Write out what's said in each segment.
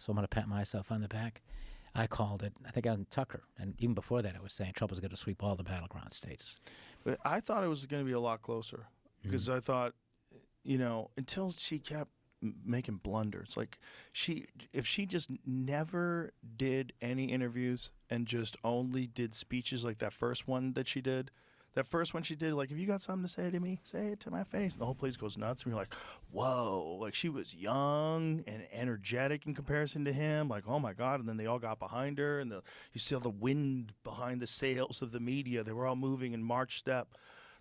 so I'm going to pat myself on the back. I called it, I think on Tucker. And even before that, I was saying Trump was going to sweep all the battleground states. But I thought it was going to be a lot closer because I thought, until she kept making blunders. Like if she just never did any interviews and just only did speeches like that first one that she did, like, if you got something to say to me, say it to my face. And the whole place goes nuts. And you're like, whoa, like she was young and energetic in comparison to him. Like, oh my God. And then they all got behind her and you see all the wind behind the sails of the media. They were all moving in march step.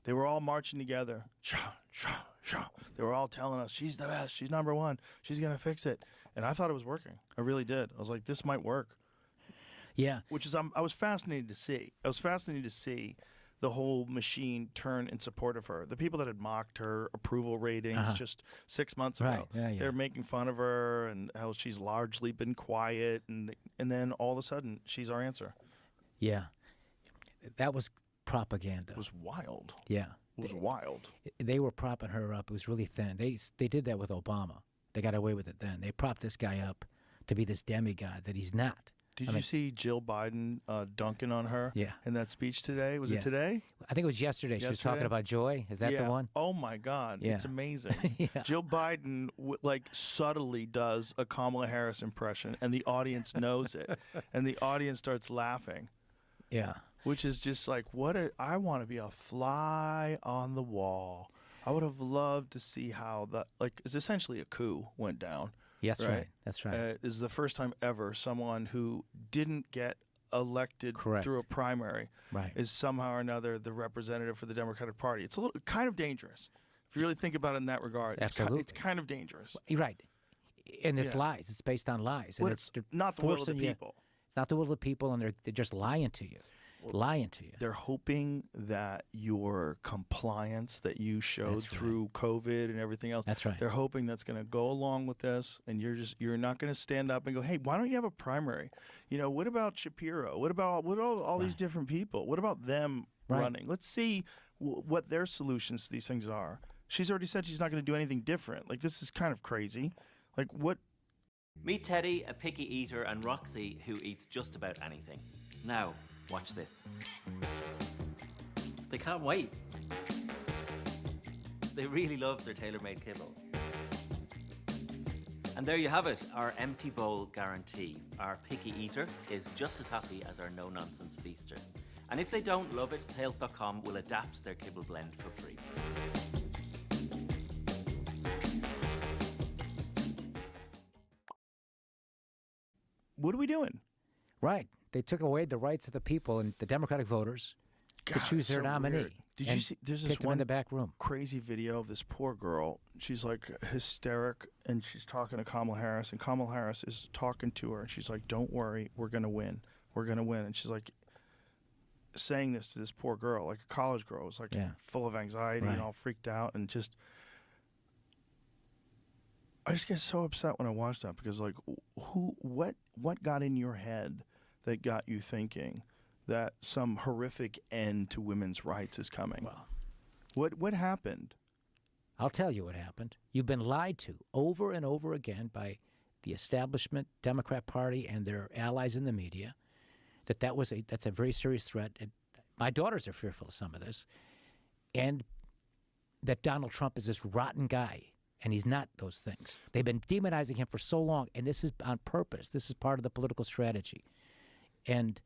They were all marching together. Shah, shah, shah. They were all telling us, she's the best. She's number one. She's going to fix it. And I thought it was working. I really did. I was like, this might work. Yeah. Which is, I was fascinated to see. I was fascinated to see the whole machine turn in support of her. The people that had mocked her approval ratings just 6 months ago, they're making fun of her and how she's largely been quiet. And then all of a sudden, she's our answer. Yeah. That was propaganda. It was wild. Yeah. It was wild. They were propping her up. It was really thin. They did that with Obama. They got away with it then. They propped this guy up to be this demigod that he's not. Did you see Jill Biden dunking on her in that speech today? Was it today? I think it was yesterday. She was talking about joy. Is that the one? Oh, my God. Yeah. It's amazing. Jill Biden, subtly does a Kamala Harris impression, and the audience knows it. And the audience starts laughing. Yeah. Which is just like, I want to be a fly on the wall. I would have loved to see how it's essentially a coup went down. Yeah, that's right. This is the first time ever someone who didn't get elected through a primary is somehow or another the representative for the Democratic Party. It's kind of dangerous. If you really think about it in that regard, Absolutely. It's kind of dangerous. You're right. And it's lies. It's based on lies. And it's not the will of the people. It's not the will of the people, and they're just lying to you. They're hoping that your compliance that you showed through COVID and everything else. That's right. They're hoping that's going to go along with this, and you're not going to stand up and go, hey, why don't you have a primary? What about Shapiro? What about all these different people? What about them running? Let's see what their solutions to these things are. She's already said she's not going to do anything different. Like, this is kind of crazy. Like, what? Meet Teddy, a picky eater, and Roxy, who eats just about anything. Now, watch this. They can't wait. They really love their tailor-made kibble. And there you have it, our empty bowl guarantee. Our picky eater is just as happy as our no-nonsense feaster. And if they don't love it, Tails.com will adapt their kibble blend for free. What are we doing? Right. They took away the rights of the people and the Democratic voters to choose their nominee. Weird. Did you see? There's this one in the back room. Crazy video of this poor girl. She's like hysteric, and she's talking to Kamala Harris, and Kamala Harris is talking to her, and she's like, "Don't worry, we're gonna win. We're gonna win." And she's like saying this to this poor girl, like a college girl, who's like full of anxiety and all freaked out, and just. I just get so upset when I watch that because, like, what got in your head that got you thinking that some horrific end to women's rights is coming? Well, what happened? I'll tell you what happened. You've been lied to over and over again by the establishment Democrat Party and their allies in the media. That's a very serious threat. And my daughters are fearful of some of this, and that Donald Trump is this rotten guy. And he's not those things. They've been demonizing him for so long, and this is on purpose. This is part of the political strategy. And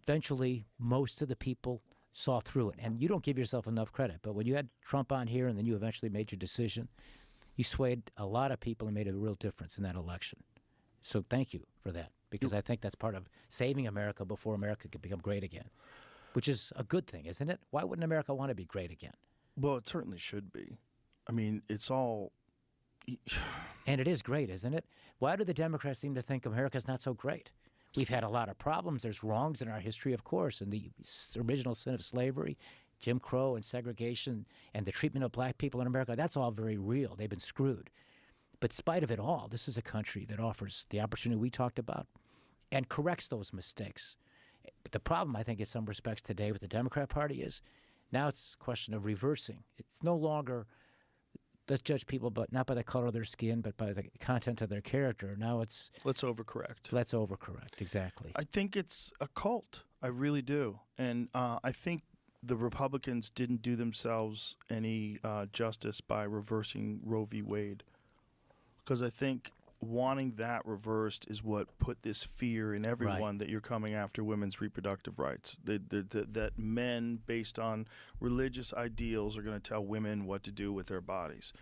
eventually, most of the people saw through it. And you don't give yourself enough credit. But when you had Trump on here and then you eventually made your decision, you swayed a lot of people and made a real difference in that election. So thank you for that, because I think that's part of saving America before America could become great again, which is a good thing, isn't it? Why wouldn't America want to be great again? Well, it certainly should be. I mean, it's all... And it is great, isn't it? Why do the Democrats seem to think America's not so great? We've had a lot of problems. There's wrongs in our history, of course, and the original sin of slavery, Jim Crow and segregation, and the treatment of black people in America, that's all very real. They've been screwed. But in spite of it all, this is a country that offers the opportunity we talked about and corrects those mistakes. But the problem, I think, in some respects today with the Democrat Party is now it's a question of reversing. It's no longer let's judge people, but not by the color of their skin, but by the content of their character. Now it's Let's overcorrect. let's overcorrect. Exactly. I think it's a cult. I really do. And I think the Republicans didn't do themselves any justice by reversing Roe v. Wade. Because I think wanting that reversed is what put this fear in everyone Right. that you're coming after women's reproductive rights. That men, based on religious ideals, are going to tell women what to do with their bodies.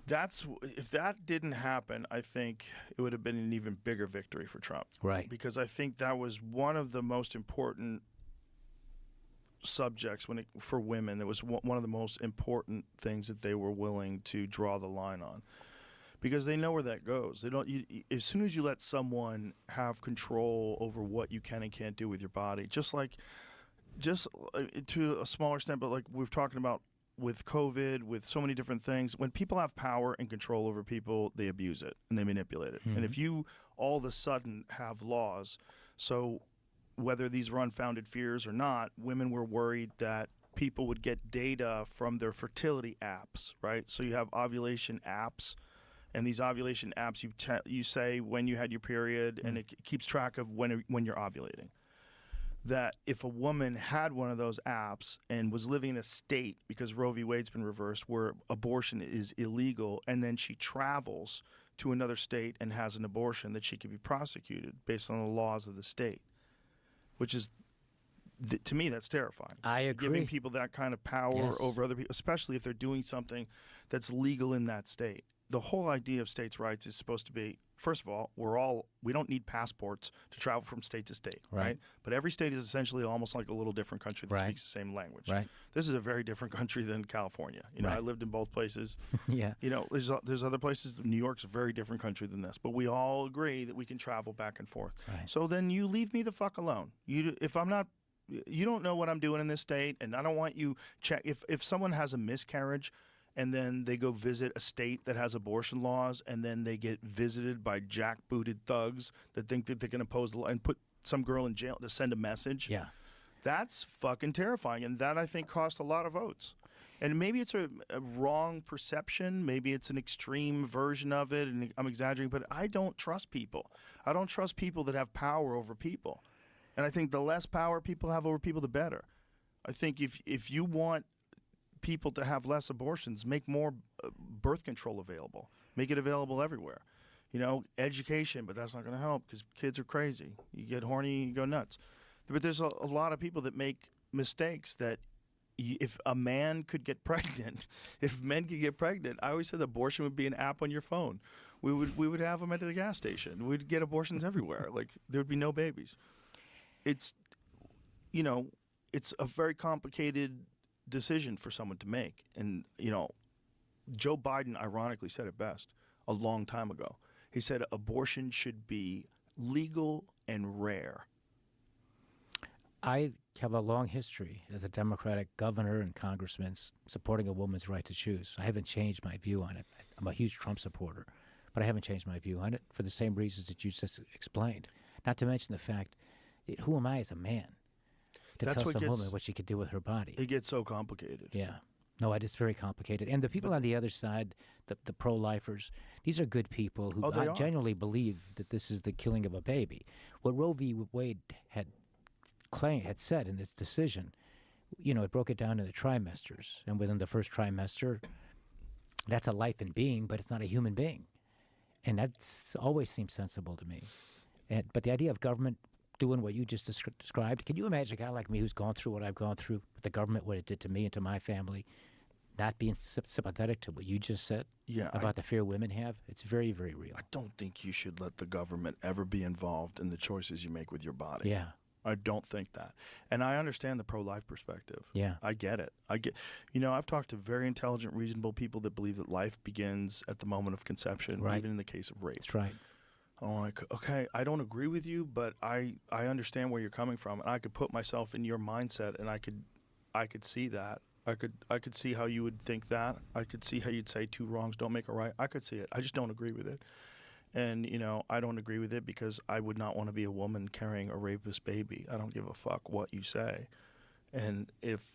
If that didn't happen, I think it would have been an even bigger victory for Trump. Right. Because I think that was one of the most important subjects for women. It was one of the most important things that they were willing to draw the line on. Because they know where that goes. They don't. As soon as you let someone have control over what you can and can't do with your body, just to a smaller extent, but like we've talking about with COVID, with so many different things, when people have power and control over people, they abuse it and they manipulate it. And if you all of a sudden have laws, so whether these were unfounded fears or not, women were worried that people would get data from their fertility apps, right? So you have ovulation apps. And these ovulation apps, you say when you had your period, and it keeps track of when you're ovulating. That if a woman had one of those apps and was living in a state, because Roe v. Wade's been reversed, where abortion is illegal, and then she travels to another state and has an abortion, that she could be prosecuted based on the laws of the state, which is, to me, that's terrifying. I agree. Giving people that kind of power Yes. over other people, especially if they're doing something that's legal in that state. The whole idea of states' rights is supposed to be, first of all, we don't need passports to travel from state to state, right? But every state is essentially almost like a little different country that Right. speaks the same language. Right. This is a very different country than California. I Right. lived in both places. Yeah. There's other places. New York's a very different country than this, but we all agree that we can travel back and forth. Right. So then you leave me the fuck alone. You don't know what I'm doing in this state, and I don't want you check. If someone has a miscarriage, and then they go visit a state that has abortion laws, and then they get visited by jackbooted thugs that think that they can impose the law and put some girl in jail to send a message. Yeah. That's fucking terrifying, and that, I think, cost a lot of votes. And maybe it's a wrong perception. Maybe it's an extreme version of it, and I'm exaggerating, but I don't trust people. I don't trust people that have power over people. And I think the less power people have over people, the better. I think if you want people to have less abortions, make more birth control available, make it available everywhere. Education, but that's not going to help because kids are crazy. You get horny, you go nuts. But there's a lot of people that make mistakes that if a man could get pregnant, if men could get pregnant, I always said abortion would be an app on your phone. We would have them at the gas station. We'd get abortions everywhere. Like there would be no babies. It's a very complicated decision for someone to make. And, Joe Biden ironically said it best a long time ago. He said abortion should be legal and rare. I have a long history as a Democratic governor and congressman supporting a woman's right to choose. I haven't changed my view on it. I'm a huge Trump supporter, but I haven't changed my view on it for the same reasons that you just explained. Not to mention the fact that who am I as a man to That's tell what some gets- woman what she could do with her body? It gets so complicated. Yeah. No, it is very complicated. And the people on the other side, the pro-lifers, these are good people who They are. genuinely believe that this is the killing of a baby. What Roe v. Wade had said in its decision, it broke it down into trimesters. And within the first trimester, that's a life in being, but it's not a human being. And that's always seemed sensible to me. But the idea of government doing what you just described, can you imagine a guy like me who's gone through what I've gone through with the government, what it did to me and to my family, not being sympathetic to what you just said about the fear women have? It's very, very real. I don't think you should let the government ever be involved in the choices you make with your body. Yeah. I don't think that. And I understand the pro-life perspective. Yeah. I get it. I've talked to very intelligent, reasonable people that believe that life begins at the moment of conception, Right. even in the case of rape. That's right. I'm like, okay, I don't agree with you, but I understand where you're coming from, and I could put myself in your mindset, and I could see that. I could see how you would think that. I could see how you'd say two wrongs don't make a right. I could see it. I just don't agree with it. And, I don't agree with it because I would not want to be a woman carrying a rapist baby. I don't give a fuck what you say. And if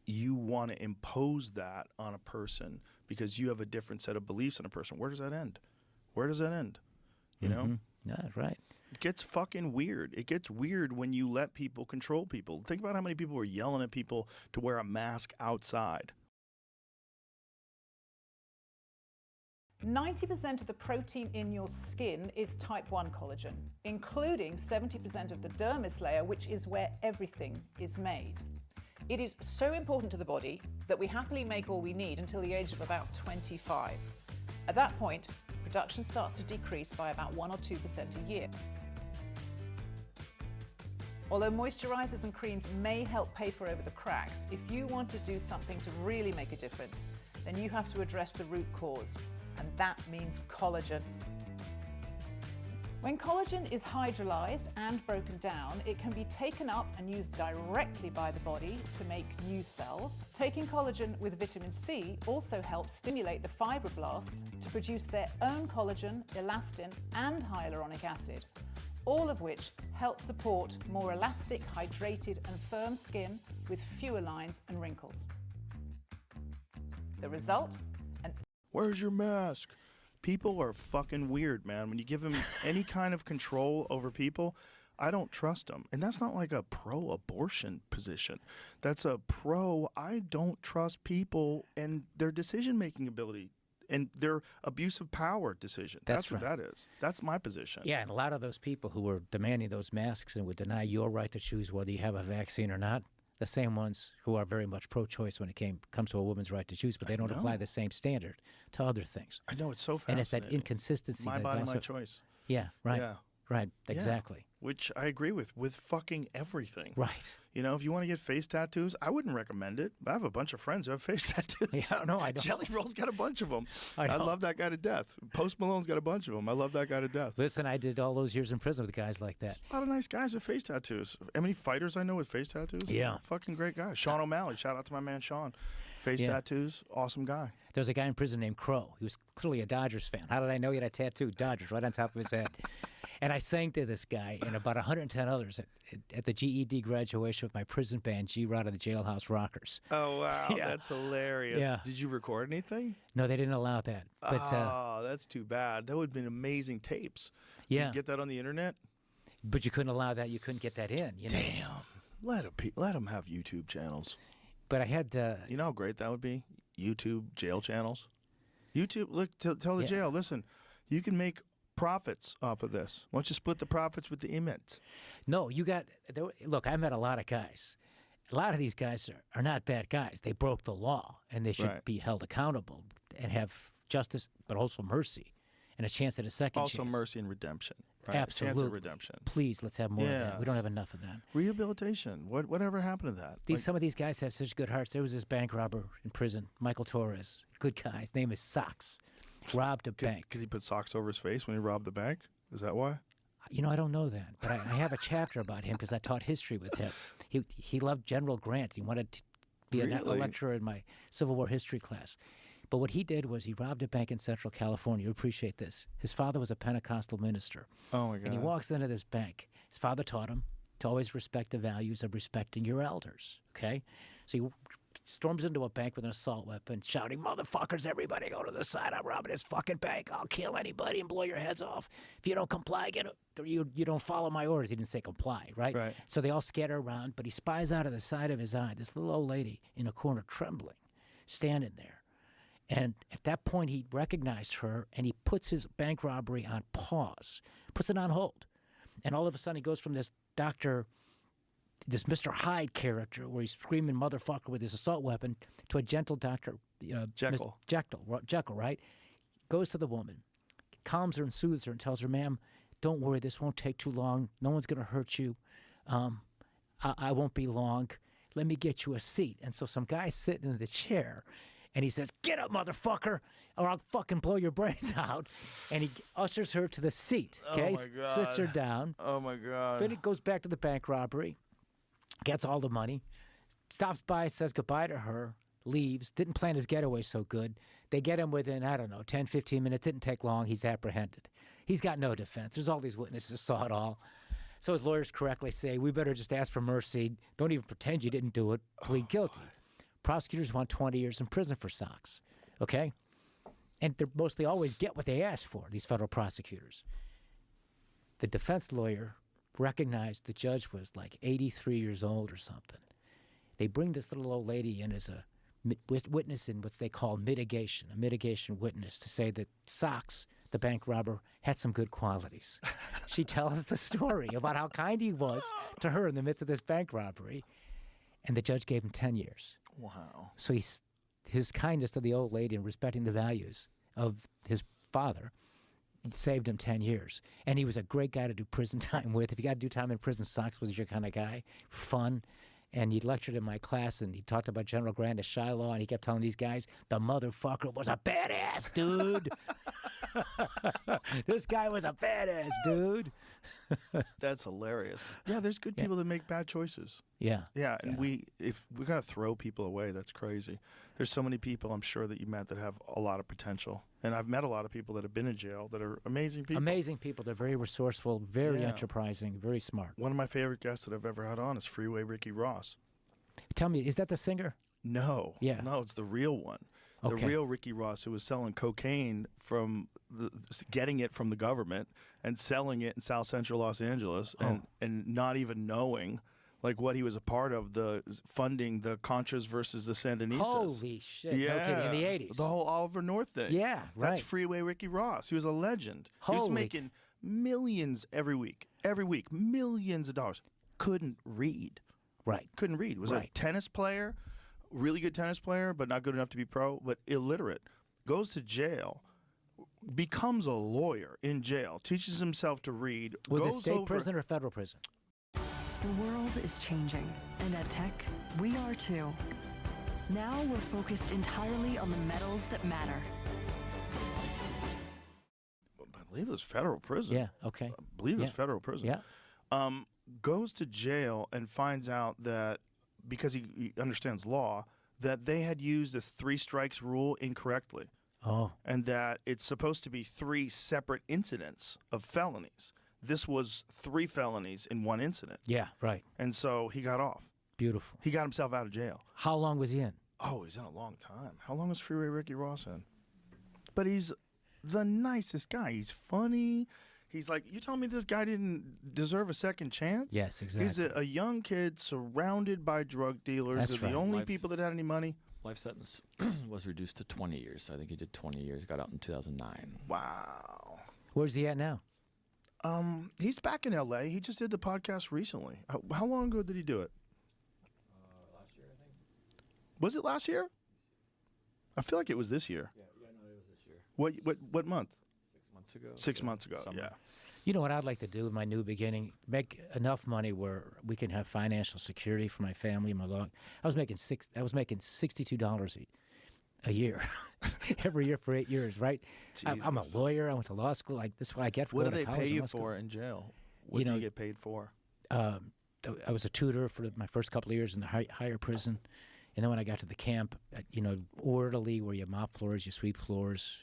you want to impose that on a person because you have a different set of beliefs in a person. Where does that end? Where does that end? You know? Yeah, right. It gets fucking weird. It gets weird when you let people control people. Think about how many people were yelling at people to wear a mask outside. 90% of the protein in your skin is type 1 collagen, including 70% of the dermis layer, which is where everything is made. It is so important to the body that we happily make all we need until the age of about 25. At that point, production starts to decrease by about 1 or 2% a year. Although moisturizers and creams may help paper over the cracks, if you want to do something to really make a difference, then you have to address the root cause, and that means collagen. When collagen is hydrolyzed and broken down, it can be taken up and used directly by the body to make new cells. Taking collagen with vitamin C also helps stimulate the fibroblasts to produce their own collagen, elastin, and hyaluronic acid, all of which help support more elastic, hydrated, and firm skin with fewer lines and wrinkles. The result? Where's your mask? People are fucking weird, man. When you give them any kind of control over people, I don't trust them. And that's not like a pro-abortion position. That's a I don't trust people and their decision-making ability and their abuse of power decision. That's what that is. That's my position. Yeah, and a lot of those people who were demanding those masks and would deny your right to choose whether you have a vaccine or not, the same ones who are very much pro-choice when it comes to a woman's right to choose, but they don't apply the same standard to other things. I know, it's so fascinating. And it's that inconsistency. My that body, also, my choice. Yeah, right. Yeah. Right, exactly. Which I agree with fucking everything. Right. You know, if you want to get face tattoos, I wouldn't recommend it. But I have a bunch of friends who have face tattoos. Yeah, no, I don't. Jelly Roll's got a bunch of them. I love that guy to death. Post Malone's got a bunch of them. I love that guy to death. Listen, I did all those years in prison with guys like that. A lot of nice guys with face tattoos. How many fighters I know with face tattoos? Yeah. Fucking great guy. Sean O'Malley. Shout out to my man Sean. Face tattoos. Awesome guy. There was a guy in prison named Crow. He was clearly a Dodgers fan. How did I know he had a tattoo? Dodgers right on top of his head. And I sang to this guy and about 110 others at the GED graduation with my prison band, G-Rod of the Jailhouse Rockers. Oh, wow. Yeah. That's hilarious. Yeah. Did you record anything? No, they didn't allow that. But, that's too bad. That would have been amazing tapes. Yeah. You get that on the internet? But you couldn't allow that. You couldn't get that in. You know? Damn. Let them have YouTube channels. But I had... you know how great that would be? YouTube jail channels. YouTube, look, tell the jail, listen, you can make profits off of this. Why don't you split the profits with the inmates? No, look, I met a lot of guys. A lot of these guys are not bad guys. They broke the law, and they should be held accountable and have justice, but also mercy and a chance at a second chance. Also mercy and redemption. Right? Absolutely. A chance at redemption. Please, let's have more of that. We don't have enough of that. Rehabilitation. Whatever happened to that? Some of these guys have such good hearts. There was this bank robber in prison, Michael Torres. Good guy. His name is Socks. Robbed a bank. Could he put socks over his face when he robbed the bank? Is that why? You know, I don't know that, but I have a chapter about him because I taught history with him. He loved General Grant. He wanted to be a lecturer in my Civil War history class. But what he did was he robbed a bank in Central California. You appreciate this. His father was a Pentecostal minister. Oh, my God. And he walks into this bank. His father taught him to always respect the values of respecting your elders, okay? So he storms into a bank with an assault weapon, shouting, "Motherfuckers, everybody go to the side. I'm robbing this fucking bank. I'll kill anybody and blow your heads off. If you don't comply, you don't follow my orders." He didn't say comply, right? So they all scatter around, but he spies out of the side of his eye this little old lady in a corner trembling, standing there. And at that point, he recognized her, and he puts his bank robbery on pause, puts it on hold. And all of a sudden, he goes from this this Mr. Hyde character, where he's screaming motherfucker with his assault weapon, to a gentle Dr. Jekyll. Jekyll, right? Goes to the woman, calms her and soothes her and tells her, "Ma'am, don't worry, this won't take too long. No one's going to hurt you. I won't be long. Let me get you a seat." And so some guy's sitting in the chair, and he says, "Get up, motherfucker, or I'll fucking blow your brains out." And he ushers her to the seat, okay? Oh, my God. Sits her down. Oh, my God. Then he goes back to the bank robbery, gets all the money, stops by, says goodbye to her, leaves, didn't plan his getaway so good. They get him within, 10, 15 minutes. Didn't take long. He's apprehended. He's got no defense. There's all these witnesses saw it all. So his lawyers correctly say, we better just ask for mercy. Don't even pretend you didn't do it. Plead guilty. Prosecutors want 20 years in prison for Socks. Okay? And they mostly always get what they ask for, these federal prosecutors. The defense lawyer recognized the judge was like 83 years old or something. They bring this little old lady in as a witness in what they call mitigation, a mitigation witness, to say that Socks, the bank robber, had some good qualities. She tells the story about how kind he was to her in the midst of this bank robbery, and the judge gave him 10 years. Wow. So his kindness to the old lady and respecting the values of his father saved him 10 years. And he was a great guy to do prison time with. If you got to do time in prison, Socks was your kind of guy. Fun. And he lectured in my class, and he talked about General Grant as Shiloh, and he kept telling these guys, the motherfucker was a badass, dude. This guy was a badass, dude. That's hilarious. Yeah, there's good people that make bad choices. Yeah. Yeah, and if we're going to throw people away, that's crazy. There's so many people I'm sure that you met that have a lot of potential. And I've met a lot of people that have been in jail that are amazing people. Amazing people. They're very resourceful, very enterprising, very smart. One of my favorite guests that I've ever had on is Freeway Ricky Ross. Tell me, is that the singer? No. Yeah. No, it's the real one. Okay. The real Ricky Ross, who was selling cocaine getting it from the government and selling it in South Central Los Angeles and not even knowing like what he was a part of, the funding the Contras versus the Sandinistas. Holy shit. Yeah. No kidding. In the 80s. The whole Oliver North thing. Yeah, right. That's Freeway Ricky Ross. He was a legend. He was Holy making millions every week, millions of dollars. Couldn't read. Right. Couldn't read. Was a tennis player, really good tennis player, but not good enough to be pro, but illiterate. Goes to jail, becomes a lawyer in jail, teaches himself to read. Was goes it state over, prison or federal prison? The world is changing, and at Tech, we are too. Now we're focused entirely on the metals that matter. I believe it was federal prison. Yeah, okay. I believe it was federal prison. Yeah. Goes to jail and finds out that, because he understands law, that they had used the 3 strikes rule incorrectly. Oh. And that it's supposed to be 3 separate incidents of felonies. This was 3 felonies in one incident. Yeah, right. And so he got off. Beautiful. He got himself out of jail. How long was he in? Oh, he's in a long time. How long was Freeway Ricky Ross in? But he's the nicest guy. He's funny. He's like, you telling me this guy didn't deserve a second chance? Yes, exactly. He's a young kid surrounded by drug dealers. That's They're the right. only people that had any money. Life sentence was reduced to 20 years. I think he did 20 years, got out in 2009. Wow. Where's he at now? He's back in L.A. He just did the podcast recently. How long ago did he do it? Last year, I think. Was it last year? I feel like it was this year. Yeah, no, it was this year. What month? 6 months ago. 6 months ago, Summer. yeah. You know what I'd like to do in my new beginning? Make enough money where we can have financial security for my family and my long. I was making $62 a year, every year for 8 years. Right? I'm a Jesus. lawyer. I went to law school. Like this is what I get for What do going they to college pay and you law school. for in jail? What do you get paid for? I was a tutor for my first couple of years in the higher prison. And then when I got to the camp, orderly, where you mop floors, you sweep floors,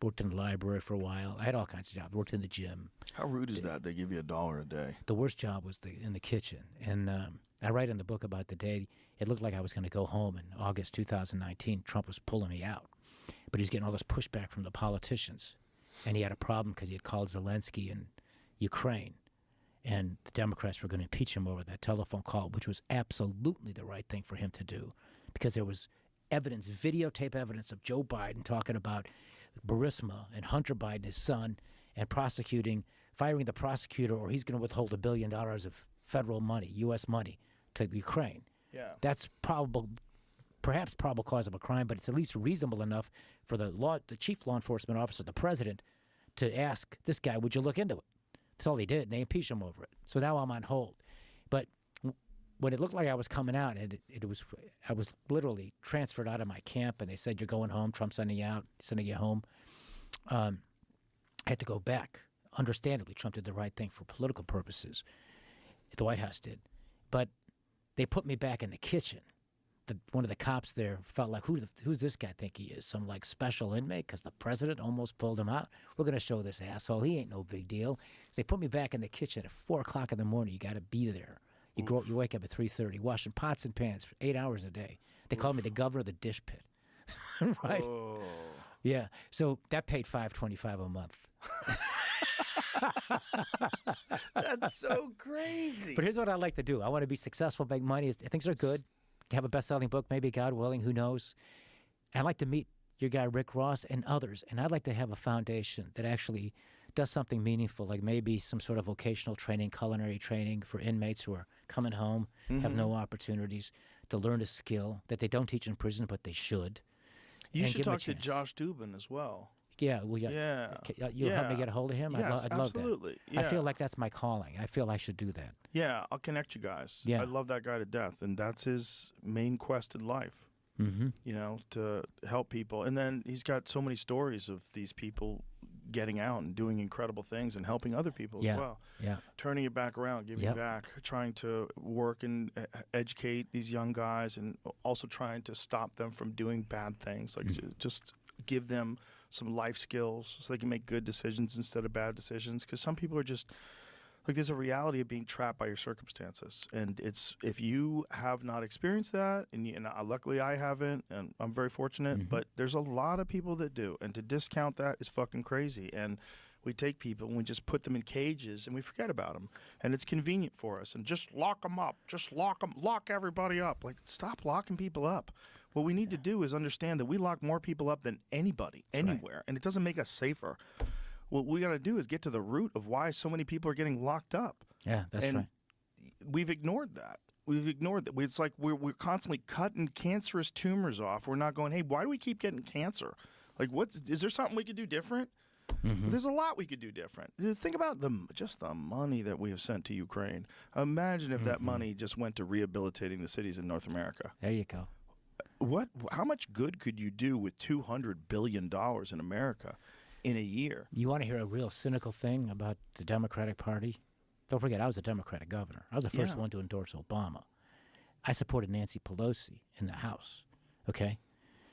worked in the library for a while. I had all kinds of jobs. Worked in the gym. How rude is that? They give you $1 a day. The worst job was in the kitchen. And I write in the book about the day it looked like I was going to go home in August 2019. Trump was pulling me out. But he was getting all this pushback from the politicians. And he had a problem because he had called Zelensky in Ukraine. And the Democrats were going to impeach him over that telephone call, which was absolutely the right thing for him to do, because there was evidence, videotape evidence of Joe Biden talking about Burisma and Hunter Biden, his son, and firing the prosecutor, or he's going to withhold $1 billion of federal money, U.S. money, to Ukraine. Yeah. That's perhaps probable cause of a crime, but it's at least reasonable enough for the chief law enforcement officer, the president, to ask this guy, would you look into it? That's all he did, and they impeached him over it. So now I'm on hold. But when it looked like I was coming out, and I was literally transferred out of my camp, and they said, you're going home, Trump's sending you home. I had to go back. Understandably, Trump did the right thing for political purposes. The White House did. But they put me back in the kitchen. One of the cops there felt like, who's this guy think he is? Some like special inmate because the president almost pulled him out? We're going to show this asshole. He ain't no big deal. So they put me back in the kitchen at 4 o'clock in the morning. You got to be there. You wake up at 3:30, washing pots and pans for 8 hours a day. They called me the governor of the dish pit. right? Oh. Yeah. So that paid $525 a month. That's so crazy. But here's what I like to do. I want to be successful, make money. Things are good. Have a best-selling book, maybe, God willing, who knows. I'd like to meet your guy Rick Ross and others, and I'd like to have a foundation that actually does something meaningful, like maybe some sort of vocational training, culinary training for inmates who are coming home, have no opportunities to learn a skill that they don't teach in prison, but they should. You and should give 'em a talk to chance. Josh Dubin as well. Yeah, well, Yeah. You'll help me get a hold of him? Yes, I'd love that. absolutely. I Yeah. feel like that's my calling. I feel I should do that. Yeah, I'll connect you guys. Yeah. I love that guy to death, and that's his main quest in life. Mm-hmm. You know, to help people. And then he's got so many stories of these people getting out and doing incredible things and helping other people Yeah. as well. Yeah. Turning it back around, giving Yep. back, trying to work and educate these young guys, and also trying to stop them from doing bad things. Like just give them some life skills so they can make good decisions instead of bad decisions. Because some people are just like, there's a reality of being trapped by your circumstances, and it's, if you have not experienced that, and luckily I haven't, and I'm very fortunate, but there's a lot of people that do, and to discount that is fucking crazy. And we take people and we just put them in cages and we forget about them, and it's convenient for us, and just lock them up, just lock everybody up. Like, stop locking people up. What we need to do is understand that we lock more people up than anybody, anywhere, and it doesn't make us safer. What we got to do is get to the root of why so many people are getting locked up. Yeah, that's And right. we've ignored that. We've ignored that. It's like we're constantly cutting cancerous tumors off. We're not going, hey, why do we keep getting cancer? Like, is there something we could do different? There's a lot we could do different. Think about just the money that we have sent to Ukraine. Imagine if that money just went to rehabilitating the cities in North America. There you go. How much good could you do with $200 billion in America in a year? You want to hear a real cynical thing about the Democratic Party? Don't forget, I was a Democratic governor. I was the first Yeah. one to endorse Obama. I supported Nancy Pelosi in the House. Okay?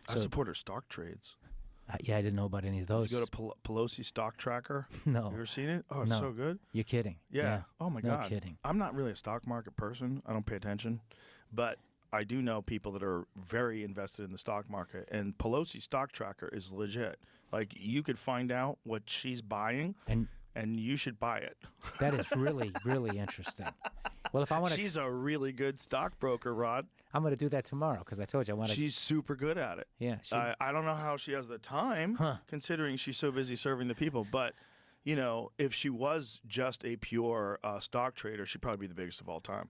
I support her stock trades. Yeah, I didn't know about any of those. Did you go to Pelosi Stock Tracker? No. You ever seen it? Oh, it's No. so good. You're kidding. Yeah. Oh, my No God. kidding. I'm not really a stock market person. I don't pay attention. But I do know people that are very invested in the stock market. And Pelosi Stock Tracker is legit. Like, you could find out what she's buying, and you should buy it. That is really, really interesting. Well, if I want to, She's a really good stockbroker, Rod. I'm going to do that tomorrow because I told you I want to. She's super good at it. Yeah. I don't know how she has the time, considering she's so busy serving the people. But, you know, if she was just a pure stock trader, she'd probably be the biggest of all time.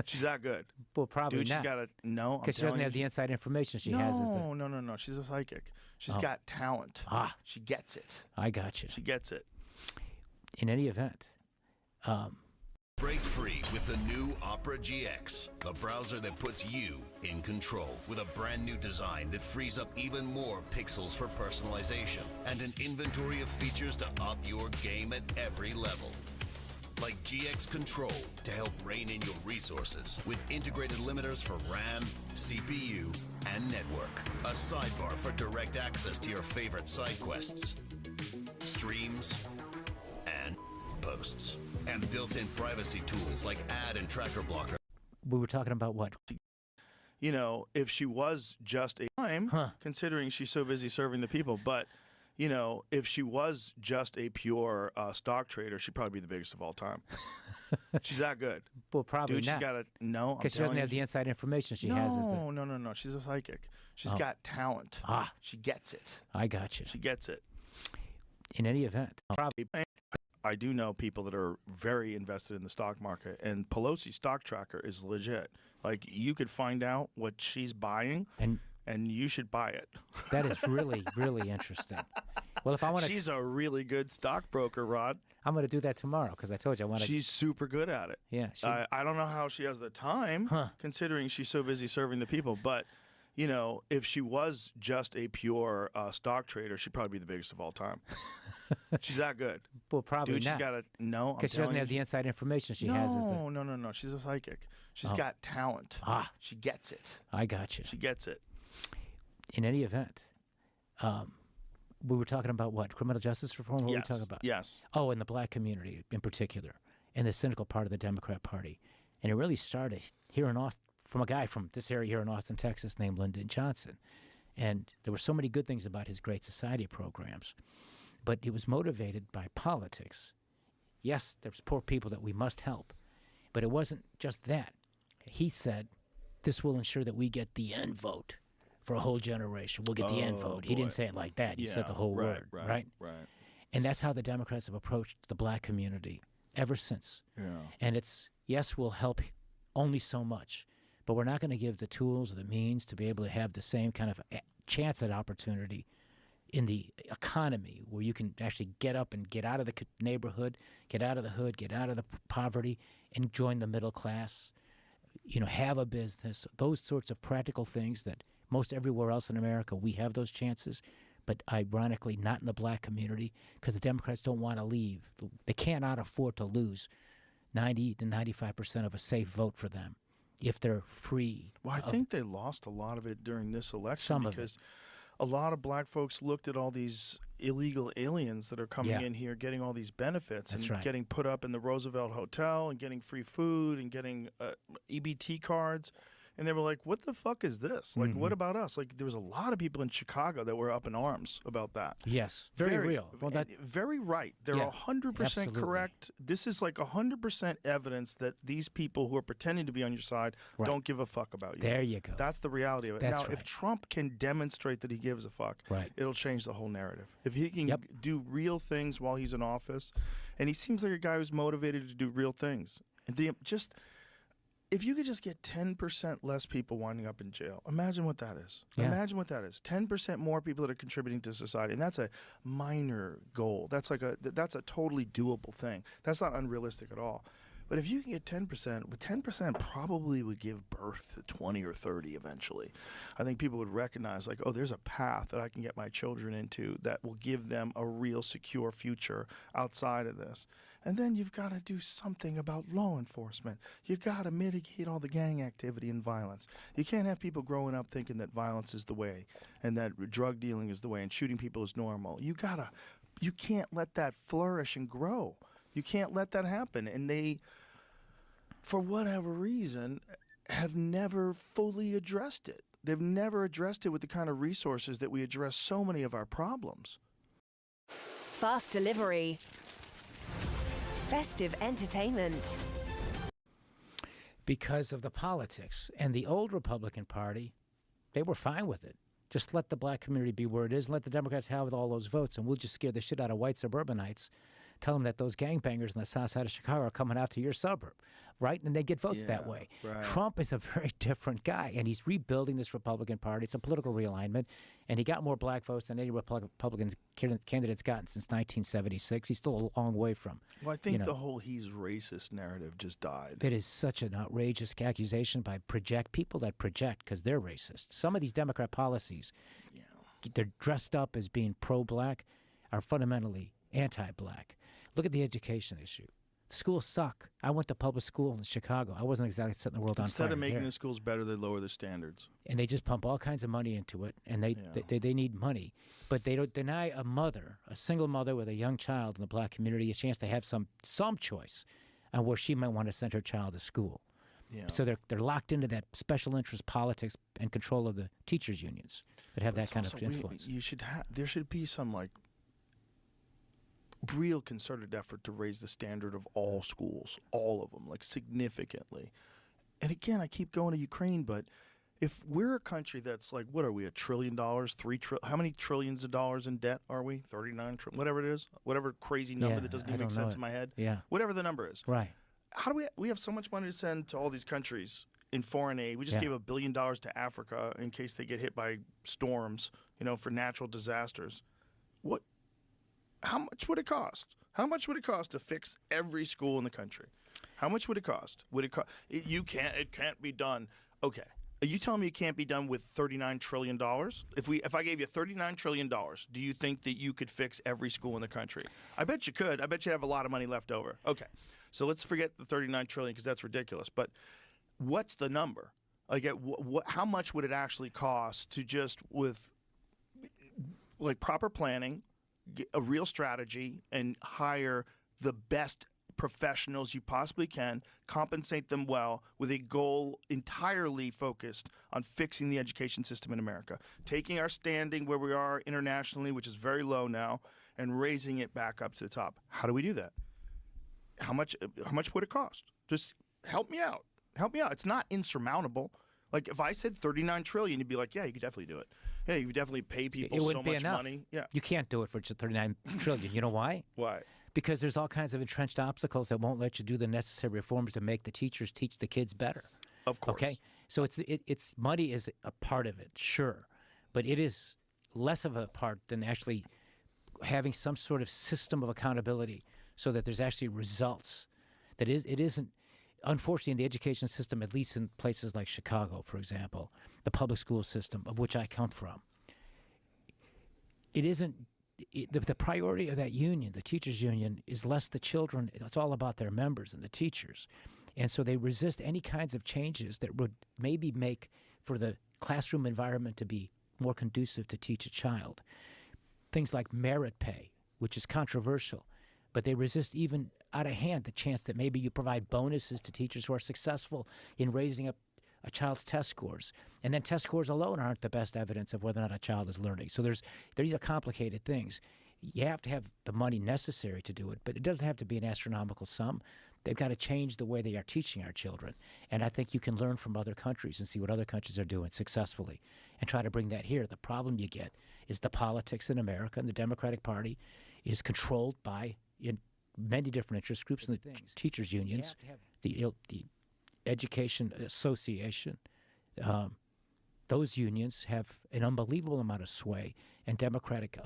She's that good. Well, probably Dude, not. she's got to know. Because she doesn't have the inside information she has. Is that? No. She's a psychic. She's got talent. She gets it. I got you. She gets it. In any event, Break free with the new Opera GX, the browser that puts you in control with a brand new design that frees up even more pixels for personalization and an inventory of features to up your game at every level. Like GX Control to help rein in your resources with integrated limiters for RAM, CPU, and network. A sidebar for direct access to your favorite side quests, streams, and posts. And built-in privacy tools like ad and tracker blocker. we were talking about what? You know, if she was just a time, considering she's so busy serving the people, but, you know, if she was just a pure stock trader, she'd probably be the biggest of all time. She's that good. Well, probably Dude, not. she's got to know. Because she doesn't have the inside information she has. Is that? No. She's a psychic. She's got talent. She gets it. I got you. She gets it. In any event, I do know people that are very invested in the stock market, and Pelosi Stock Tracker is legit. Like, you could find out what she's buying, and you should buy it. That is really, really interesting. Well, if I want to, She's a really good stockbroker, Rod. I'm going to do that tomorrow because I told you I want to. She's super good at it. Yeah. I don't know how she has the time, considering she's so busy serving the people, but, you know, if she was just a pure stock trader, she'd probably be the biggest of all time. She's that good. Well, probably Dude, not. she's got to know. Because she doesn't have the inside information she has. Is that? No. She's a psychic. She's got talent. She gets it. I got you. She gets it. In any event, we were talking about what? Criminal justice reform? What were we talking about? Yes. Oh, in the black community in particular, and the cynical part of the Democrat Party. And it really started here in Austin, from a guy from this area here in Austin, Texas, named Lyndon Johnson. And there were so many good things about his Great Society programs, but it was motivated by politics. Yes, there's poor people that we must help, but it wasn't just that. He said, this will ensure that we get the end vote for a whole generation. We'll get the end vote. He didn't say it like that. He said the whole word, right? Right. And that's how the Democrats have approached the black community ever since. Yeah. And it's, yes, we'll help only so much, but we're not going to give the tools or the means to be able to have the same kind of chance at opportunity in the economy where you can actually get up and get out of the neighborhood, get out of the hood, get out of the poverty, and join the middle class, have a business, those sorts of practical things that most everywhere else in America, we have those chances, but ironically not in the black community because the Democrats don't want to leave. They cannot afford to lose 90 to 95% of a safe vote for them if they're free. Well, I think they lost a lot of it during this election Some of because a lot of black folks looked at all these illegal aliens that are coming in here, getting all these benefits and getting put up in the Roosevelt Hotel and getting free food and getting EBT cards. And they were like, what the fuck is this? Like, what about us? Like, there was a lot of people in Chicago that were up in arms about that. Yes, very real. Well, very right. They're 100% correct. This is like 100% evidence that these people who are pretending to be on your side don't give a fuck about you. There you go. That's the reality of it. That's now, if Trump can demonstrate that he gives a fuck, it'll change the whole narrative. If he can do real things while he's in office, and he seems like a guy who's motivated to do real things. And if you could just get 10% less people winding up in jail, imagine what that is. Yeah. Imagine what that is. 10% more people that are contributing to society, and that's a minor goal. That's a totally doable thing. That's not unrealistic at all. But if you can get 10%, 10% probably would give birth to 20 or 30 eventually. I think people would recognize, like, oh, there's a path that I can get my children into that will give them a real secure future outside of this. And then you've got to do something about law enforcement. You've got to mitigate all the gang activity and violence. You can't have people growing up thinking that violence is the way and that drug dealing is the way and shooting people is normal. You can't let that flourish and grow. You can't let that happen. And they, for whatever reason, have never fully addressed it. They've never addressed it with the kind of resources that we address so many of our problems. Fast delivery. Festive entertainment. Because of the politics. And the old Republican Party, they were fine with it. Just let the black community be where it is and let the Democrats have all those votes, and we'll just scare the shit out of white suburbanites. Tell them that those gangbangers in the south side of Chicago are coming out to your suburb, right? And they get votes that way. Right. Trump is a very different guy, and he's rebuilding this Republican Party. It's a political realignment, and he got more black votes than any Republican candidate's gotten since 1976. He's still a long way from. Well, I think the whole he's racist narrative just died. It is such an outrageous accusation by people that project because they're racist. Some of these Democrat policies, they're dressed up as being pro-black, are fundamentally anti-black. Look at the education issue. The schools suck. I went to public school in Chicago. I wasn't exactly setting the world on fire. Instead of making there. the schools better, they lower the standards. And they just pump all kinds of money into it, and they need money. But they don't deny a single mother with a young child in the black community, a chance to have some choice on where she might want to send her child to school. Yeah. So they're locked into that special interest politics and control of the teachers' unions that have that kind of influence. There should be some real concerted effort to raise the standard of all schools, all of them, significantly. And again, I keep going to Ukraine, but if we're a country that's what are we, $1 trillion, how many trillions of dollars in debt are we? 39 trillion, whatever it is, whatever crazy number that doesn't even make sense in my head. Yeah. Whatever the number is. Right. How do we have so much money to send to all these countries in foreign aid? We just gave $1 billion to Africa in case they get hit by storms, for natural disasters. How much would it cost? How much would it cost to fix every school in the country? How much would it cost? It can't be done. Okay. Are you telling me it can't be done with $39 trillion? If I gave you $39 trillion, do you think that you could fix every school in the country? I bet you could. I bet you have a lot of money left over. Okay. So let's forget the $39 trillion because that's ridiculous. But what's the number? How much would it actually cost to just with proper planning, a real strategy, and hire the best professionals you possibly can, compensate them well with a goal entirely focused on fixing the education system in America, taking our standing where we are internationally, which is very low now, and raising it back up to the top. How do we do that? How much would it cost? Just help me out. Help me out. It's not insurmountable. Like if I said 39 trillion, you'd be like, yeah, you could definitely do it. Yeah, you could definitely pay people so much money. Yeah. You can't do it for 39 trillion. You know why? Why? Because there's all kinds of entrenched obstacles that won't let you do the necessary reforms to make the teachers teach the kids better. Of course. Okay? So it's money is a part of it, sure. But it is less of a part than actually having some sort of system of accountability so that there's actually results. It isn't, unfortunately, in the education system, at least in places like Chicago, for example, the public school system, of which I come from, the priority of that union, the teachers' union, is less the children. It's all about their members and the teachers. And so they resist any kinds of changes that would maybe make for the classroom environment to be more conducive to teach a child. Things like merit pay, which is controversial, but they resist even out of hand the chance that maybe you provide bonuses to teachers who are successful in raising up a child's test scores. And then test scores alone aren't the best evidence of whether or not a child is learning. So these are complicated things. You have to have the money necessary to do it, but it doesn't have to be an astronomical sum. They've got to change the way they are teaching our children. And I think you can learn from other countries and see what other countries are doing successfully and try to bring that here. The problem you get is the politics in America, and the Democratic Party is controlled by many different interest groups and the teachers' unions, the Education Association. Those unions have an unbelievable amount of sway, and Democratic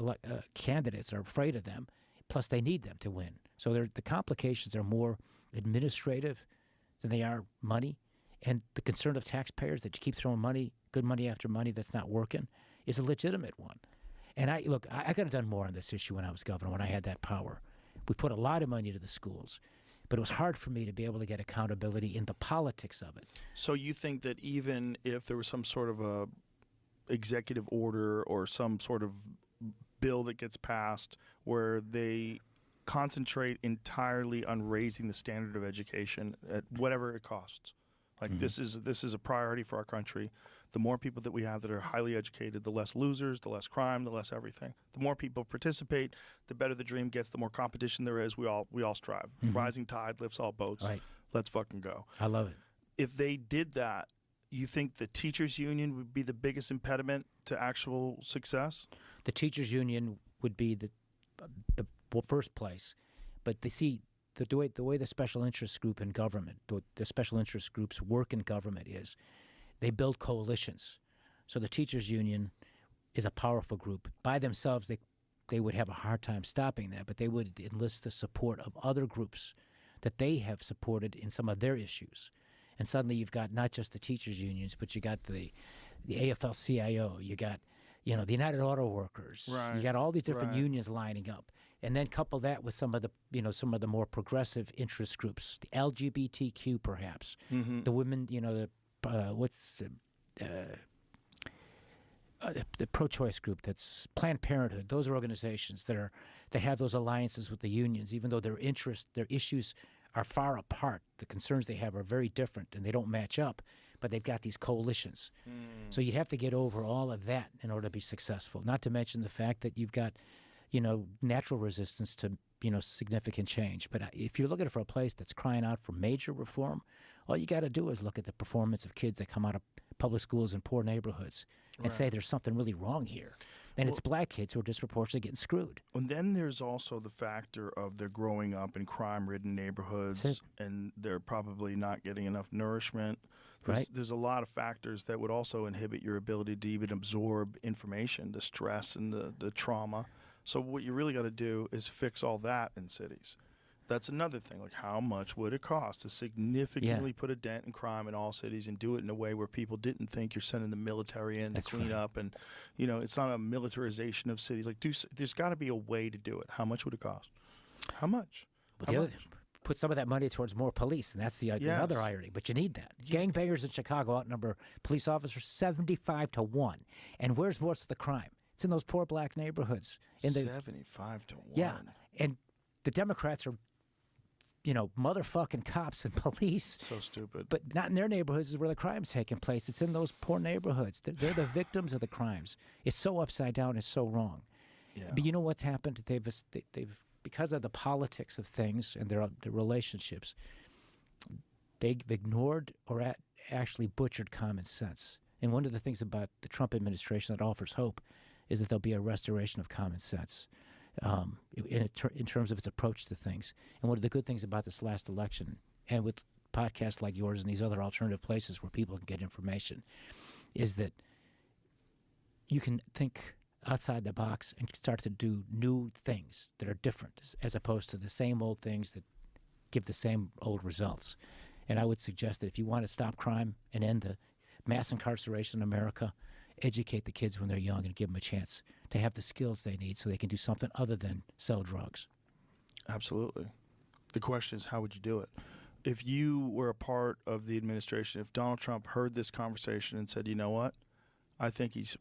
candidates are afraid of them, plus they need them to win. So the complications are more administrative than they are money, and the concern of taxpayers that you keep throwing money, good money after money that's not working, is a legitimate one. And I could have done more on this issue when I was governor, when I had that power. We put a lot of money into the schools, but it was hard for me to be able to get accountability in the politics of it. So you think that even if there was some sort of a executive order or some sort of bill that gets passed where they concentrate entirely on raising the standard of education at whatever it costs, like this is a priority for our country. The more people that we have that are highly educated, the less losers, the less crime, the less everything. The more people participate, the better the dream gets, the more competition there is. We all strive. Rising tide lifts all boats. Right. Let's fucking go. I love it. If they did that, you think the teachers union would be the biggest impediment to actual success? The teachers union would be the first place, but they see the way the special interest group in government, the special interest groups work in government is they build coalitions. So the teachers union is a powerful group. By themselves, they would have a hard time stopping that, but they would enlist the support of other groups that they have supported in some of their issues. And suddenly you've got not just the teachers unions, but you got the AFL-CIO, you got the United Auto Workers, right. You got all these different unions lining up, and then couple that with some of the more progressive interest groups, the LGBTQ perhaps, the women, the pro-choice group, that's Planned Parenthood. Those are organizations that have those alliances with the unions, even though their issues are far apart. The concerns they have are very different, and they don't match up, but they've got these coalitions. So you'd have to get over all of that in order to be successful, not to mention the fact that you've got, natural resistance to, significant change. But if you're looking for a place that's crying out for major reform, all you got to do is look at the performance of kids that come out of public schools in poor neighborhoods and say there's something really wrong here. And it's black kids who are disproportionately getting screwed. And then there's also the factor of they're growing up in crime-ridden neighborhoods, and they're probably not getting enough nourishment. There's a lot of factors that would also inhibit your ability to even absorb information, the stress and the trauma. So what you really got to do is fix all that in cities. That's another thing. Like, how much would it cost to significantly put a dent in crime in all cities and do it in a way where people didn't think you're sending the military in to clean up? And, it's not a militarization of cities. Like, there's got to be a way to do it. How much would it cost? How much? Put some of that money towards more police, and that's the other irony. But you need that. Gangbangers in Chicago outnumber police officers 75-1. And where's most of the crime? It's in those poor black neighborhoods. 75-1. Yeah, and the Democrats are motherfucking cops and police. So stupid. But not in their neighborhoods is where the crime's taking place. It's in those poor neighborhoods. They're the victims of the crimes. It's so upside down. It's so wrong. Yeah. But you know what's happened? They've because of the politics of things and their relationships, they've ignored or actually butchered common sense. And one of the things about the Trump administration that offers hope is that there'll be a restoration of common sense in terms of its approach to things. And one of the good things about this last election, and with podcasts like yours and these other alternative places where people can get information, is that you can think outside the box and start to do new things that are different as opposed to the same old things that give the same old results. And I would suggest that if you want to stop crime and end the mass incarceration in America, educate the kids when they're young and give them a chance to have the skills they need so they can do something other than sell drugs. Absolutely. The question is, how would you do it? If you were a part of the administration, if Donald Trump heard this conversation and said, you know what, I think he's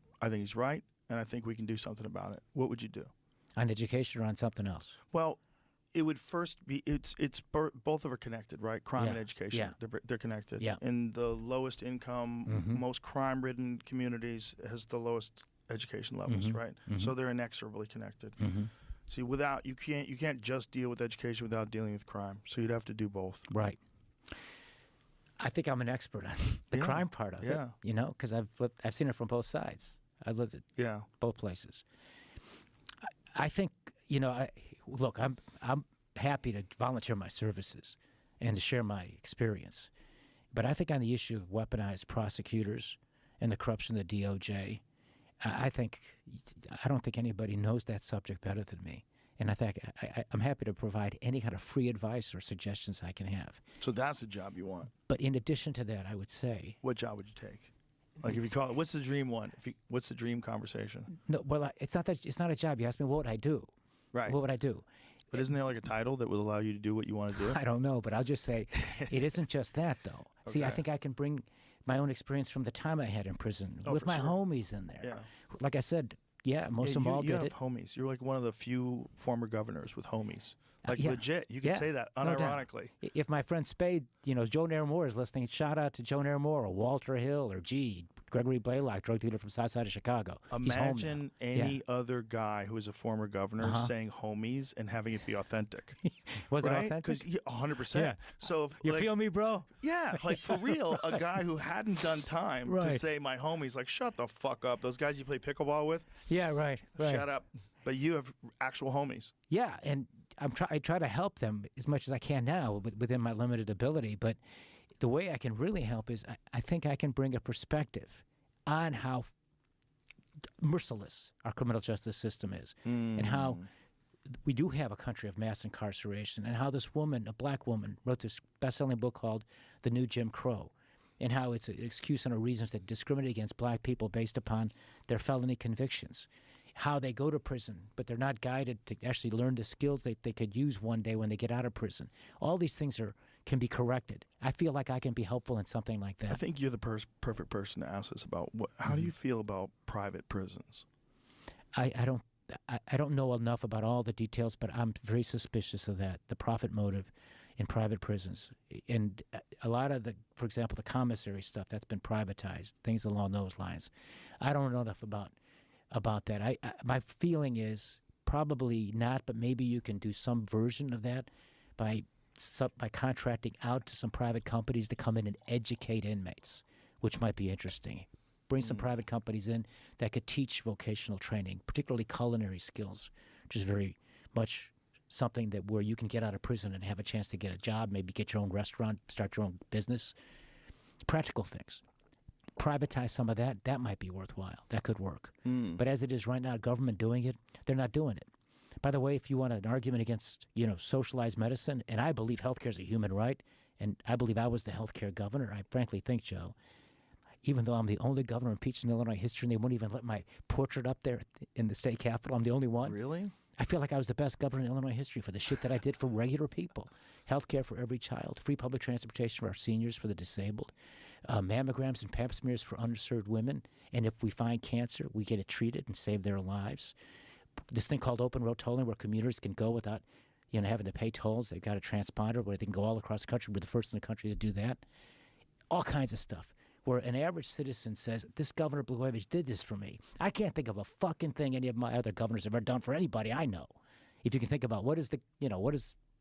right, and I think we can do something about it, what would you do? On education or on something else? Well, it would first be both of them are connected, right? Crime and education, they're connected. Yeah. In the lowest income, most crime-ridden communities has the lowest education levels, right? So they're inexorably connected. See, you can't just deal with education without dealing with crime. So you'd have to do both. Right. I think I'm an expert on the crime part of it. Because I've seen it from both sides. I've lived at both places. I think look, I'm happy to volunteer my services and to share my experience, but I think on the issue of weaponized prosecutors and the corruption of the DOJ, I don't think anybody knows that subject better than me. And I think I'm happy to provide any kind of free advice or suggestions I can have. So that's the job you want. But in addition to that, I would say, what job would you take? Like if you call it, what's the dream one? What's the dream conversation? No, well, it's not a job. You ask me, what would I do? Right. What would I do? But isn't there like a title that would allow you to do what you want to do? I don't know, but I'll just say it isn't just that, though. Okay. See, I think I can bring my own experience from the time I had in prison with my homies in there. Yeah. Like I said, most of them all did it. You have homies. You're like one of the few former governors with homies. Like legit. You can say that unironically. No, if my friend Spade, Joe Nair Moore is listening, shout out to Joe Nair Moore or Walter Hill or Gregory Blaylock, drug dealer from South Side of Chicago. Imagine any other guy who is a former governor saying homies and having it be authentic. Was it authentic? 100%. Yeah. So if, you feel me, bro? Yeah, like for real, a guy who hadn't done time to say my homies, like shut the fuck up. Those guys you play pickleball with? Yeah, right. Shut up. But you have actual homies. Yeah, and I try to help them as much as I can now within my limited ability. But the way I can really help is I think I can bring a perspective on how merciless our criminal justice system is and how we do have a country of mass incarceration and how this woman, a black woman, wrote this best-selling book called The New Jim Crow and how it's an excuse and a reason to discriminate against black people based upon their felony convictions. How they go to prison, but they're not guided to actually learn the skills they could use one day when they get out of prison. All these things can be corrected. I feel like I can be helpful in something like that. I think you're the perfect person to ask us about how do you feel about private prisons? I don't know enough about all the details, but I'm very suspicious of that, the profit motive in private prisons. And a lot of for example, the commissary stuff, that's been privatized, things along those lines. I don't know enough about that. My feeling is probably not, but maybe you can do some version of that by contracting out to some private companies to come in and educate inmates, which might be interesting. Bring some private companies in that could teach vocational training, particularly culinary skills, which is very much something where you can get out of prison and have a chance to get a job, maybe get your own restaurant, start your own business, practical things. Privatize some of that might be worthwhile. That could work. But as it is right now, government doing it, they're not doing it. By the way, if you want an argument against, socialized medicine, and I believe healthcare is a human right, and I believe I was the healthcare governor, I frankly think, Joe, even though I'm the only governor impeached in Illinois history, and they won't even let my portrait up there in the state capitol, I'm the only one. Really? I feel like I was the best governor in Illinois history for the shit that I did for regular people. Healthcare for every child, free public transportation for our seniors, for the disabled, mammograms and pap smears for underserved women, and if we find cancer, we get it treated and save their lives. This thing called open road tolling where commuters can go without having to pay tolls. They've got a transponder where they can go all across the country. We're the first in the country to do that. All kinds of stuff. Where an average citizen says, this Governor Blagojevich did this for me. I can't think of a fucking thing any of my other governors have ever done for anybody I know. If you can think about what has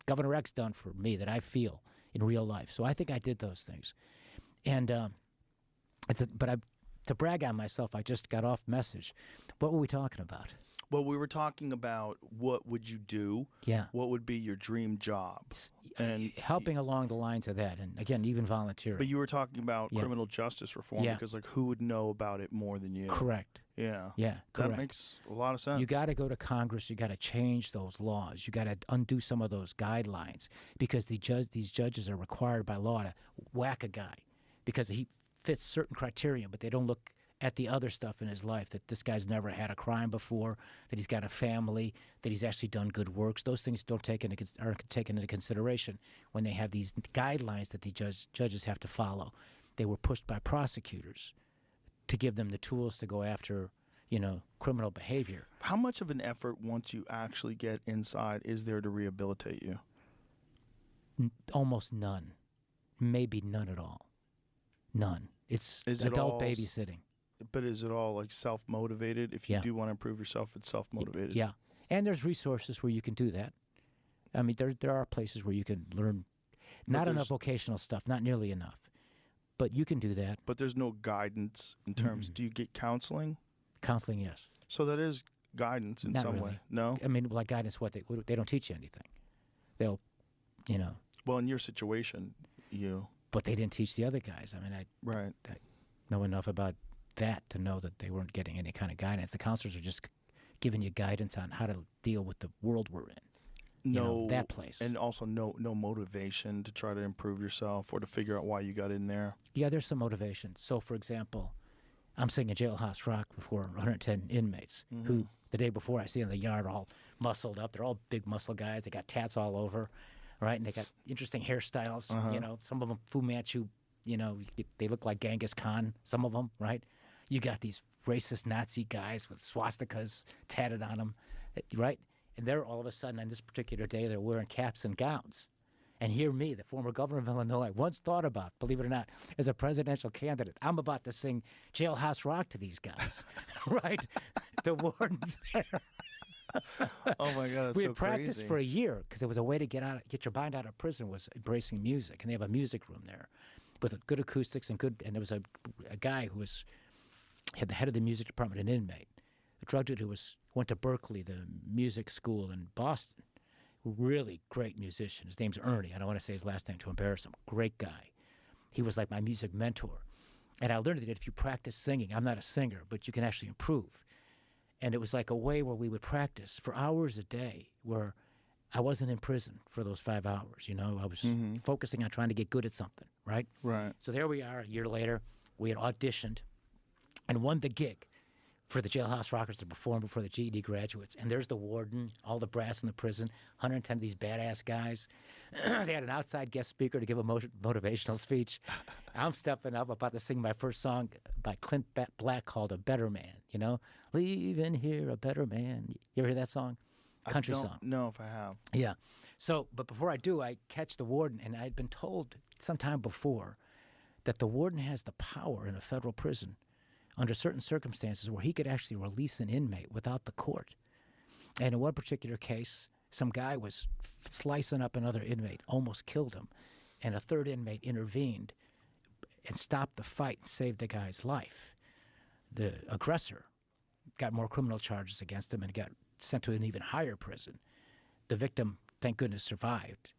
Governor X done for me that I feel in real life. So I think I did those things. And to brag on myself, I just got off message. What were we talking about? Well, we were talking about what would you do? Yeah. What would be your dream job? And helping along the lines of that, and again, even volunteering. But you were talking about Yeah. criminal justice reform Yeah. because, like, who would know about it more than you? Correct. Yeah. Yeah, correct. That makes a lot of sense. You got to go to Congress. You got to change those laws. You got to undo some of those guidelines because these judges are required by law to whack a guy because he fits certain criteria, but they don't look at the other stuff in his life, that this guy's never had a crime before, that he's got a family, that he's actually done good works. Those things aren't taken into consideration when they have these guidelines that the judges have to follow. They were pushed by prosecutors to give them the tools to go after, criminal behavior. How much of an effort, once you actually get inside, is there to rehabilitate you? Almost none. Maybe none at all. None. It's adult babysitting. But is it all like self-motivated? If you do want to improve yourself, it's self-motivated. Yeah. And there's resources where you can do that. I mean, there are places where you can learn. Not enough vocational stuff, not nearly enough. But you can do that. But there's no guidance in terms, do you get counseling? Counseling, yes. So that is guidance in Not some really. way. No? I mean, like guidance, they don't teach you anything. They'll, Well, in your situation, But they didn't teach the other guys. I mean, I know enough about that to know that they weren't getting any kind of guidance. The counselors are just giving you guidance on how to deal with the world we're in. That place. And also no motivation to try to improve yourself or to figure out why you got in there. Yeah, there's some motivation. So, for example, I'm singing Jailhouse Rock before 110 inmates who the day before I see in the yard all muscled up. They're all big muscle guys. They got tats all over, right? And they got interesting hairstyles. Some of them Fu Manchu, they look like Genghis Khan, some of them, right? You got these racist Nazi guys with swastikas tatted on them, right? And they're all of a sudden on this particular day, they're wearing caps and gowns. And here me, the former governor of Illinois, once thought about, believe it or not, as a presidential candidate, I'm about to sing Jailhouse Rock to these guys, right? The warden's there. Oh my God, that's we so had practiced crazy. for a year because it was a way to get your mind out of prison was embracing music, and they have a music room there with good acoustics and there was a guy who had the head of the music department, an inmate, a drug dude who went to Berkeley, the music school in Boston. Really great musician. His name's Ernie. I don't want to say his last name to embarrass him. Great guy. He was like my music mentor. And I learned that if you practice singing, I'm not a singer, but you can actually improve. And it was like a way where we would practice for hours a day where I wasn't in prison for those 5 hours. I was focusing on trying to get good at something, right? Right. So there we are a year later. We had auditioned and won the gig for the Jailhouse Rockers to perform before the GED graduates. And there's the warden, all the brass in the prison, 110 of these badass guys. They had an outside guest speaker to give a motivational speech. I'm stepping up, about to sing my first song by Clint Black called A Better Man, Leaving here a better man. You ever hear that song? Country song. I don't know if I have. Yeah. So, but before I do, I catch the warden, and I'd been told sometime before that the warden has the power in a federal prison under certain circumstances where he could actually release an inmate without the court. And in one particular case, some guy was slicing up another inmate, almost killed him, and a third inmate intervened and stopped the fight and saved the guy's life. The aggressor got more criminal charges against him and got sent to an even higher prison. The victim, thank goodness, survived.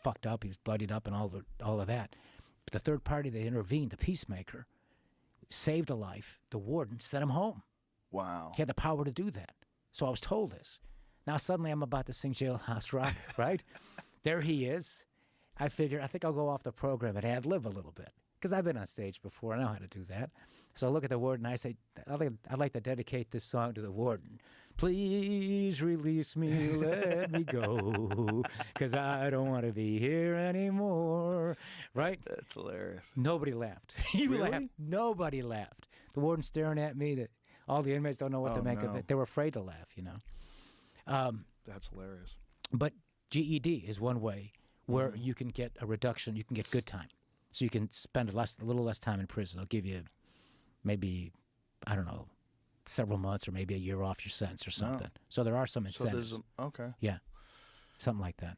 Fucked up, he was bloodied up and all of that. But the third party that intervened, the peacemaker, saved a life. The warden sent him home. Wow. He had the power to do that. So I was told this. Now suddenly I'm about to sing Jailhouse Rock, right? There he is. I think I'll go off the program and ad-lib a little bit because I've been on stage before. I know how to do that. So I look at the warden and I say, I'd like to dedicate this song to the warden. Please release me, let me go, because I don't want to be here anymore. Right? That's hilarious. Nobody laughed. Really? Laughed. Nobody laughed. The warden's staring at me. All the inmates don't know what to make of it. They were afraid to laugh, That's hilarious. But GED is one way where you can get a reduction. You can get good time, so you can spend a little less time in prison. They'll give you maybe, I don't know, several months or maybe a year off your sentence or something. So there are some incentives. Okay. Yeah, something like that.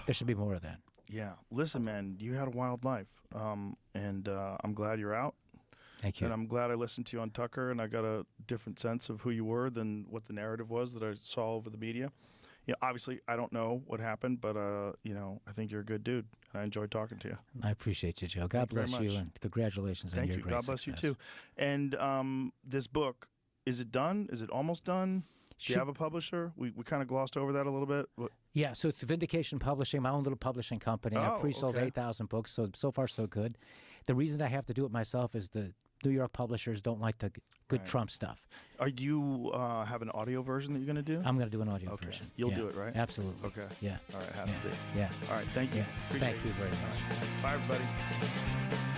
There should be more of that. Yeah. Listen, man, you had a wild life, and I'm glad you're out. Thank you. And I'm glad I listened to you on Tucker, and I got a different sense of who you were than what the narrative was that I saw over the media. Yeah, obviously, I don't know what happened, but I think you're a good dude, and I enjoyed talking to you. I appreciate you, Joe. God Thank you very bless you, much. and congratulations on Thank your you. great God bless you success. too. And this book, is it done? Is it almost done? Do you have a publisher? We kind of glossed over that a little bit. Yeah, so it's Vindication Publishing, my own little publishing company. Oh, I've pre-sold okay. 8,000 books, so far so good. The reason I have to do it myself is the New York publishers don't like the good Right. Trump stuff. Are you have an audio version that you're going to do? I'm going to do an audio Okay. version. You'll Yeah, do it, right? Absolutely. Okay. Yeah. All right, it has yeah. to be. Yeah. All right, thank you. Yeah. Appreciate Thank you very much. Bye, everybody.